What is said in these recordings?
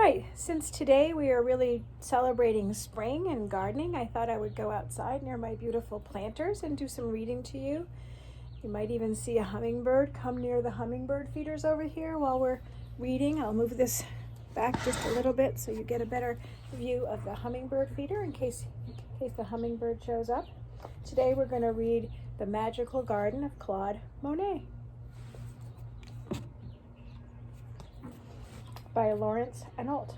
right, since today we are really celebrating spring and gardening, I thought I would go outside near my beautiful planters and do some reading to you. You might even see a hummingbird come near the hummingbird feeders over here while we're reading. I'll move this back just a little bit so you get a better view of the hummingbird feeder in case the hummingbird shows up. Today we're going to read The Magical Garden of Claude Monet by Laurence Anholt.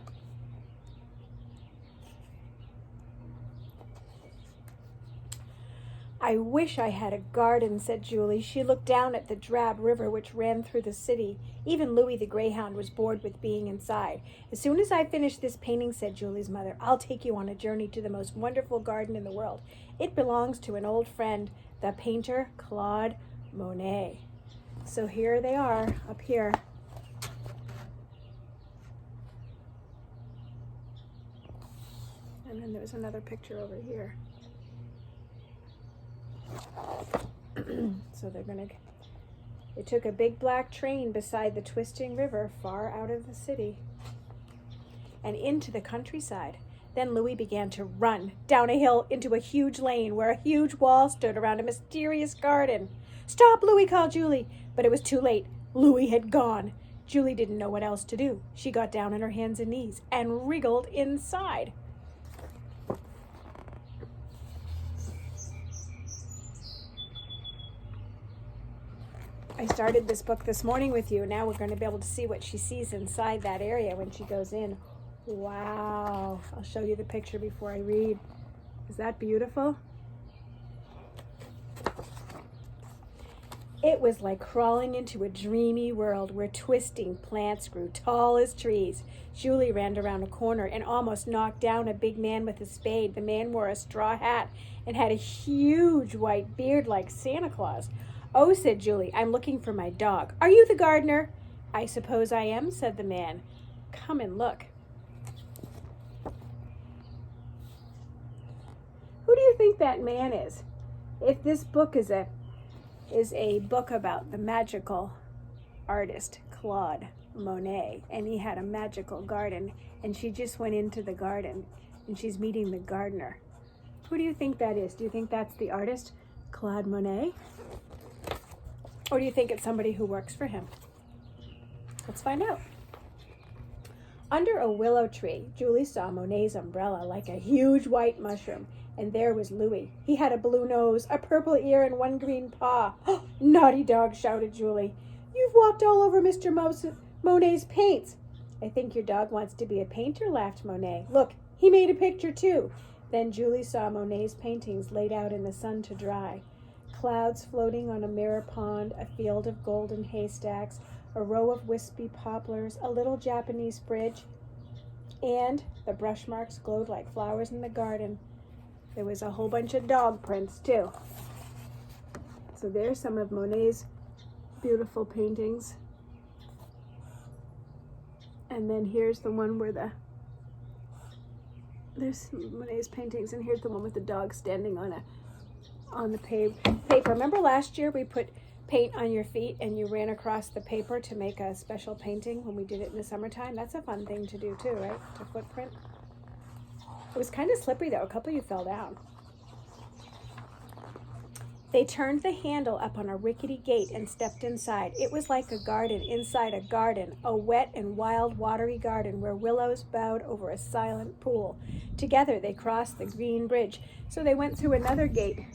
I wish I had a garden, said Julie. She looked down at the drab river which ran through the city. Even Louis the greyhound was bored with being inside. As soon as I finish this painting, said Julie's mother, I'll take you on a journey to the most wonderful garden in the world. It belongs to an old friend, the painter Claude Monet. So here they are up here. And then there's another picture over here. So they took a big black train beside the twisting river far out of the city and into the countryside. Then Louis began to run down a hill into a huge lane where a huge wall stood around a mysterious garden. Stop, Louis, called Julie. But it was too late. Louis had gone. Julie didn't know what else to do. She got down on her hands and knees and wriggled inside. I started this book this morning with you. Now we're going to be able to see what she sees inside that area when she goes in. Wow. I'll show you the picture before I read. Is that beautiful? It was like crawling into a dreamy world where twisting plants grew tall as trees. Julie ran around a corner and almost knocked down a big man with a spade. The man wore a straw hat and had a huge white beard like Santa Claus. Oh, said Julie, I'm looking for my dog. Are you the gardener? I suppose I am, said the man. Come and look. Who do you think that man is? If this book is a book about the magical artist Claude Monet, and he had a magical garden, and she just went into the garden, and she's meeting the gardener. Who do you think that is? Do you think that's the artist, Claude Monet? Or do you think it's somebody who works for him? Let's find out. Under a willow tree, Julie saw Monet's umbrella like a huge white mushroom, and there was Louis. He had a blue nose, a purple ear, and one green paw. Oh, naughty dog, shouted Julie. You've walked all over Mr. Monet's paints. I think your dog wants to be a painter, laughed Monet. Look, he made a picture too. Then Julie saw Monet's paintings laid out in the sun to dry. Clouds floating on a mirror pond, a field of golden haystacks, a row of wispy poplars, a little Japanese bridge, and the brush marks glowed like flowers in the garden. There was a whole bunch of dog prints, too. So there's some of Monet's beautiful paintings. And then here's the one where there's Monet's paintings, and here's the one with the dog standing on the paper. Remember last year we put paint on your feet and you ran across the paper to make a special painting when we did it in the summertime? That's a fun thing to do too, right? To footprint. It was kind of slippery though. A couple of you fell down. They turned the handle up on a rickety gate and stepped inside. It was like a garden inside a garden, a wet and wild watery garden where willows bowed over a silent pool. Together they crossed the green bridge. So they went through another gate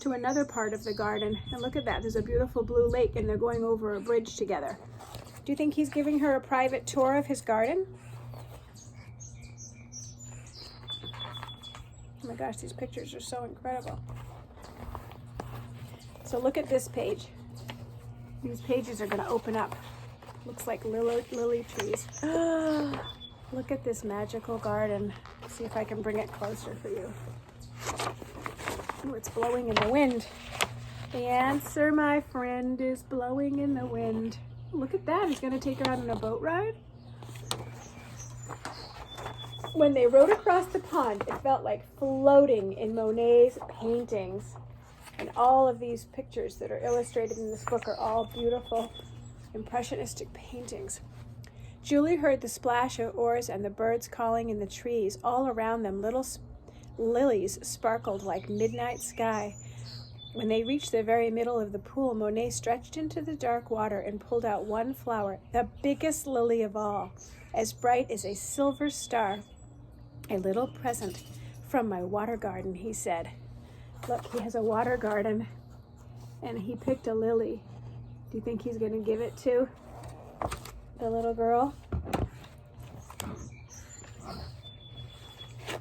to another part of the garden. And look at that, there's a beautiful blue lake and they're going over a bridge together. Do you think he's giving her a private tour of his garden? Oh my gosh, these pictures are so incredible. So look at this page. These pages are going to open up. Looks like lily trees. Look at this magical garden. Let's see if I can bring it closer for you. Oh, it's blowing in the wind. The answer, my friend, is blowing in the wind. Look at that. He's going to take her out on a boat ride. When they rode across the pond, it felt like floating in Monet's paintings. And all of these pictures that are illustrated in this book are all beautiful, impressionistic paintings. Julie heard the splash of oars and the birds calling in the trees. All around them, little lilies sparkled like midnight sky. When they reached the very middle of the pool, Monet stretched into the dark water and pulled out one flower, the biggest lily of all, as bright as a silver star. A little present from my water garden, he said. Look, he has a water garden, and he picked a lily. Do you think he's going to give it to the little girl?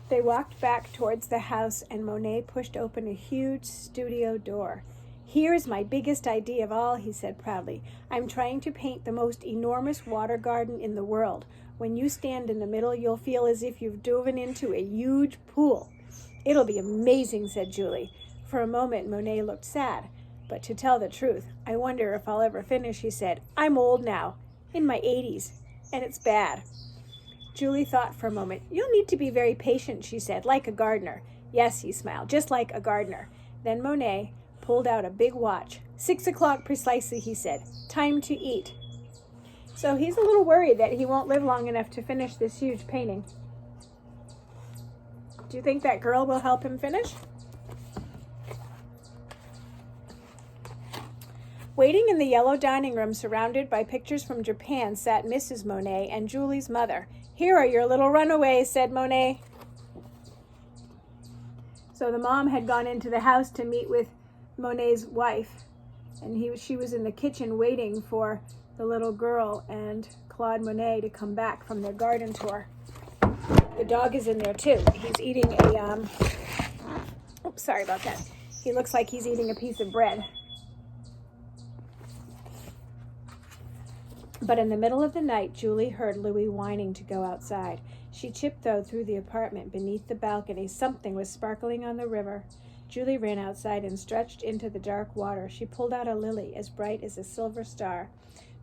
They walked back towards the house, and Monet pushed open a huge studio door. Here is my biggest idea of all, he said proudly. I'm trying to paint the most enormous water garden in the world. When you stand in the middle, you'll feel as if you've dove into a huge pool. It'll be amazing, said Julie. For a moment, Monet looked sad. But to tell the truth, I wonder if I'll ever finish, he said. I'm old now, in my 80s, and it's bad. Julie thought for a moment. You'll need to be very patient, she said, like a gardener. Yes, he smiled, just like a gardener. Then Monet pulled out a big watch. 6 o'clock precisely, he said. Time to eat. So he's a little worried that he won't live long enough to finish this huge painting. Do you think that girl will help him finish? Waiting in the yellow dining room, surrounded by pictures from Japan, sat Mrs. Monet and Julie's mother. Here are your little runaways, said Monet. So the mom had gone into the house to meet with Monet's wife, and she was in the kitchen waiting for the little girl and Claude Monet to come back from their garden tour. The dog is in there too. He's eating oops, sorry about that. He looks like he's eating a piece of bread. But in the middle of the night, Julie heard Louis whining to go outside. She tiptoed through the apartment. Beneath the balcony, something was sparkling on the river. Julie ran outside and stretched into the dark water. She pulled out a lily as bright as a silver star.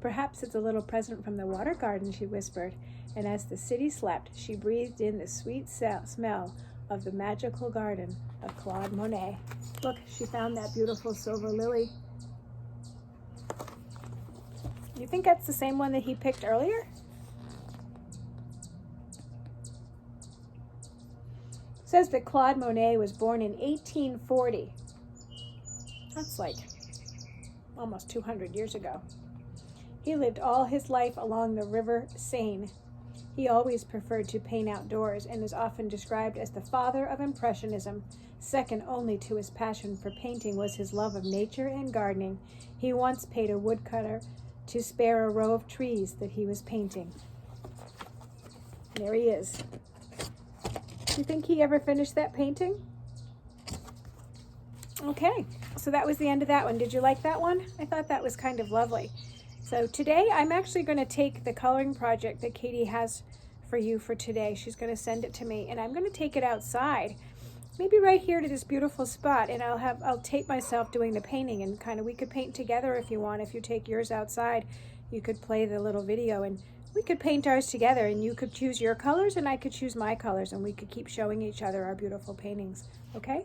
Perhaps it's a little present from the water garden, she whispered. And as the city slept, she breathed in the sweet smell of the magical garden of Claude Monet. Look, she found that beautiful silver lily. You think that's the same one that he picked earlier? It says that Claude Monet was born in 1840. That's like almost 200 years ago. He lived all his life along the river Seine. He always preferred to paint outdoors and is often described as the father of Impressionism. Second only to his passion for painting was his love of nature and gardening. He once paid a woodcutter to spare a row of trees that he was painting. There he is. Do you think he ever finished that painting? Okay, so that was the end of that one. Did you like that one? I thought that was kind of lovely. So today I'm actually going to take the coloring project that Katie has for you for today. She's going to send it to me, and I'm going to take it outside. Maybe right here to this beautiful spot, and I'll tape myself doing the painting, and kind of we could paint together if you want. If you take yours outside, you could play the little video, and we could paint ours together, and you could choose your colors, and I could choose my colors, and we could keep showing each other our beautiful paintings. Okay?